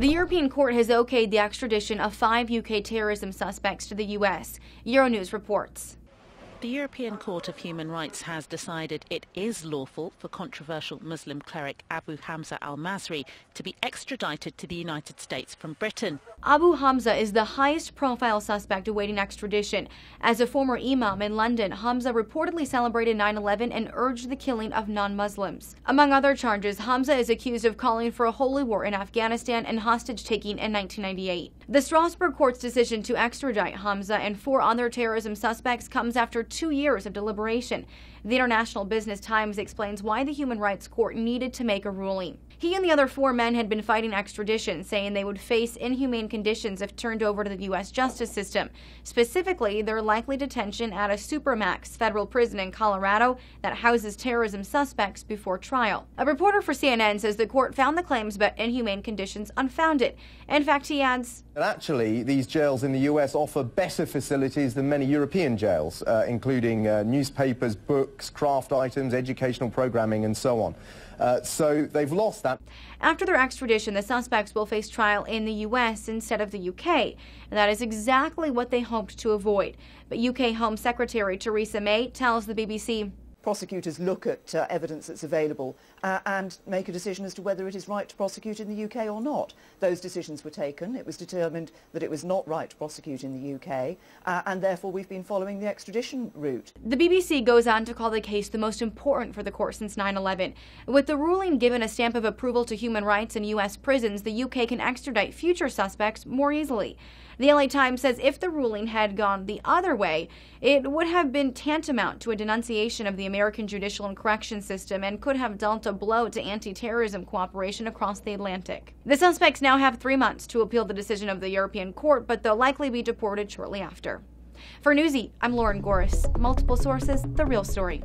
The European Court has okayed the extradition of 5 UK terrorism suspects to the US. Euronews reports. The European Court of Human Rights has decided it is lawful for controversial Muslim cleric Abu Hamza al-Masri to be extradited to the United States from Britain. Abu Hamza is the highest-profile suspect awaiting extradition. As a former imam in London, Hamza reportedly celebrated 9/11 and urged the killing of non-Muslims. Among other charges, Hamza is accused of calling for a holy war in Afghanistan and hostage-taking in 1998. The Strasbourg court's decision to extradite Hamza and 4 other terrorism suspects comes after 2 years of deliberation. The International Business Times explains why the Human Rights Court needed to make a ruling. He and the other 4 men had been fighting extradition, saying they would face inhumane conditions if turned over to the U.S. justice system. Specifically, their likely detention at a supermax federal prison in Colorado that houses terrorism suspects before trial. A reporter for CNN says the court found the claims about inhumane conditions unfounded. In fact, he adds, actually, these jails in the U.S. offer better facilities than many European jails, including newspapers, books, craft items, educational programming, and so on. So they've lost that. After their extradition, the suspects will face trial in the U.S. instead of the U.K. And that is exactly what they hoped to avoid. But UK Home Secretary Theresa May tells the BBC, prosecutors look at evidence that's available and make a decision as to whether it is right to prosecute in the UK or not. Those decisions were taken. It was determined that it was not right to prosecute in the UK, and therefore we've been following the extradition route. The BBC goes on to call the case the most important for the court since 9/11. With the ruling given a stamp of approval to human rights in U.S. prisons, the UK can extradite future suspects more easily. The LA Times says if the ruling had gone the other way, it would have been tantamount to a denunciation of the American judicial and correction system and could have dealt a blow to anti-terrorism cooperation across the Atlantic. The suspects now have 3 months to appeal the decision of the European Court, but they'll likely be deported shortly after. For Newsy, I'm Lauren GORES. Multiple sources, the real story.